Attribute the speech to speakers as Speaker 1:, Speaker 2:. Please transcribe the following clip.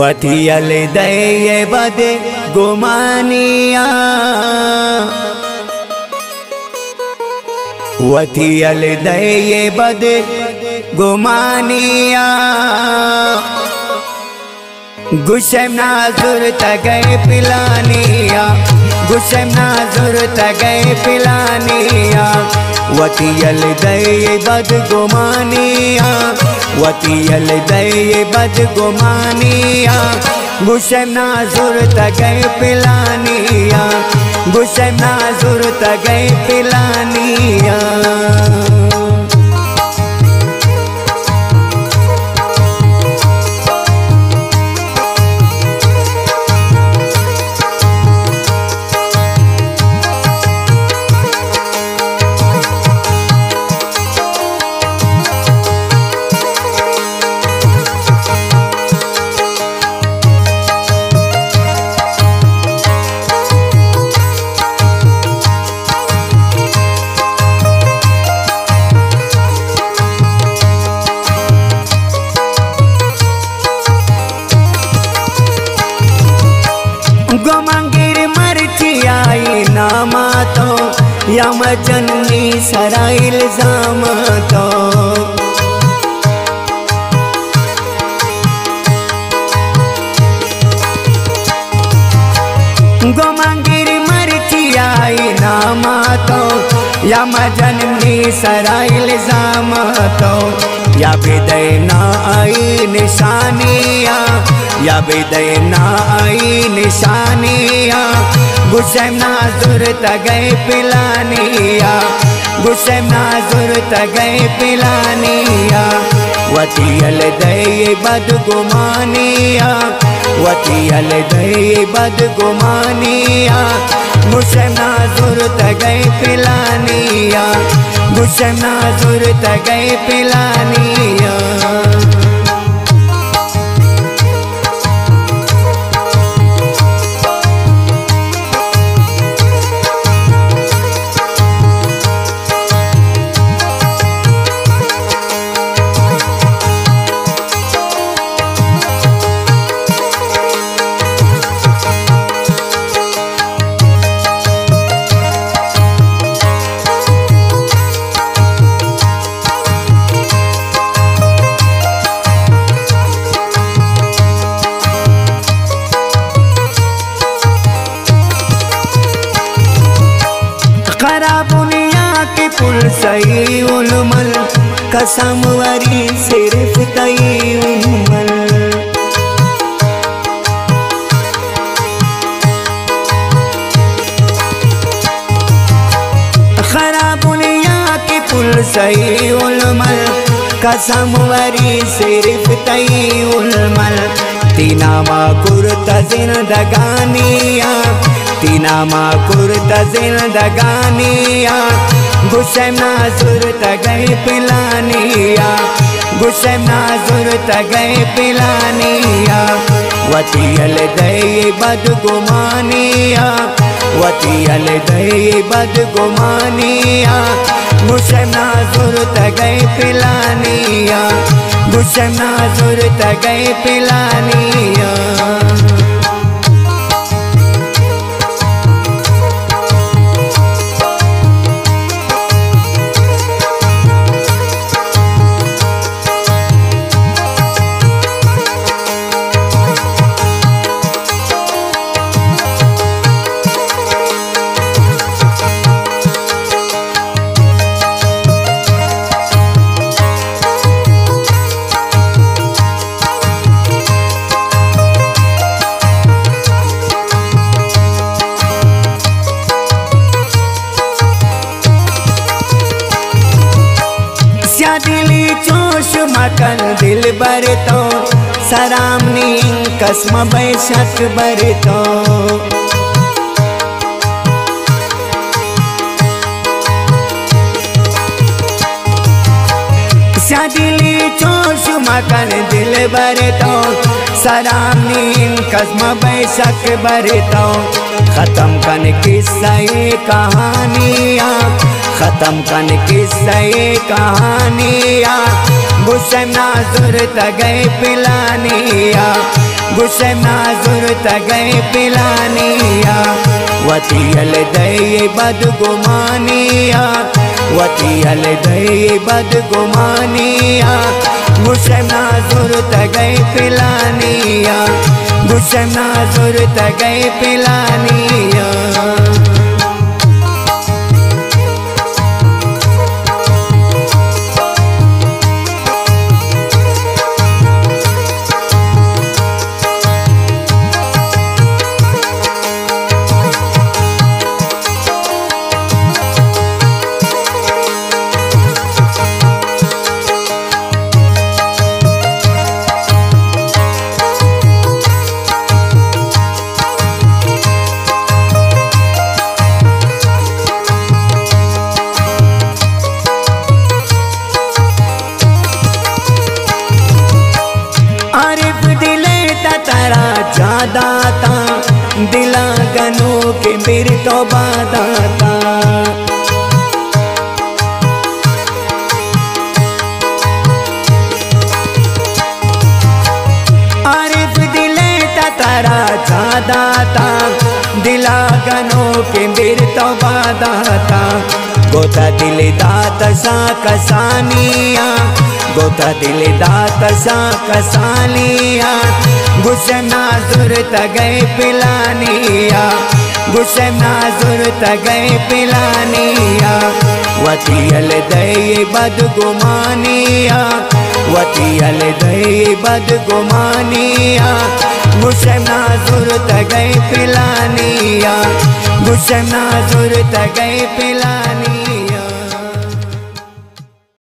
Speaker 1: वथियल दये बद गुमानिया, वथियल दये बद गुमानिया। गुस्सम नाजुर तगए पिलानिया, गुस्सम नाजुर तगए पिलानिया। वथियल दये बद गुमानिया, वथियल दये बद गुमानिया। गुस्सम नाजुर तगए पिलानिया, गुस्सम नाजुर तगए पिलानिया। गोमंगिर मरची आई नामा तो यम जननी सराइल जाम तो। गोमंगिर मरची आई नामा तो यम जननी सराइल जाम तो। या बेदय ना आई निशानिया, या बेदय ना आई निशानिया। गुस्सम नाजुर तगए पिलानिया, गुस्सम नाजुर तगए पिलानिया। वथियल दये बद गुमानिया, वथियल दये बद गुमानिया। गुस्सम नाजुर तगए पिलानिया, गुस्सम नाजुर तगए पिलानिया। खराबुनिया के पुल सही उलमल, कसम वरी सिर्फ तई उलमल। खराबुनिया के पुल सही उलमल, कसम वरी सिर्फ तई उलमल। तीनामा कुर्ता जिंदगानिया, तीनामा कुर्ता जिंदगानिया। गुस्सम नाजुर तगए पिलानिया, गुस्सम नाजुर तगए पिलानिया। वथियल दये बद गुमानिया, वथियल दये बद गुमानिया। गुस्सम नाजुर तगए पिलानिया, गुस्सम नाजुर तगए पिलानिया। दिली चोश मकन दिल बर तो सरामनी कसम बैशक बर तो। दिली चोश मकन दिल बर तो सरामनी कसम बैशक बर तो। खत्म कन किस्सा कहानियाँ, खत्म कन किस्सा कहानियाँ। गुस्सम नाजुर तगए पिलानिया, गुस्से नाजुर तगए पिलानिया वतियल दई बदगुमानिया वतियल दई बदगुमानिया गुस्से नाजुर तगए पिलानिया गुस्से नाजुर तगए पिलानिया। दाता दिला गनों के मेरे तौबा दाता आरिफ दिले तारा दाता दिला गनों के मेरे तौबा दाता गोता दिल दात सा कसानिया गोता दिल दात सा कसानिया गुस्से नाजुर तगए पिलानिया गुस्से नाजुर तगए पिलानिया वतियल दई बदगुमानिया वतियल दई बदगुमानिया गुस्से नाजुर तगए पिलानिया गुस्से नाजुर तगए पिलानिया।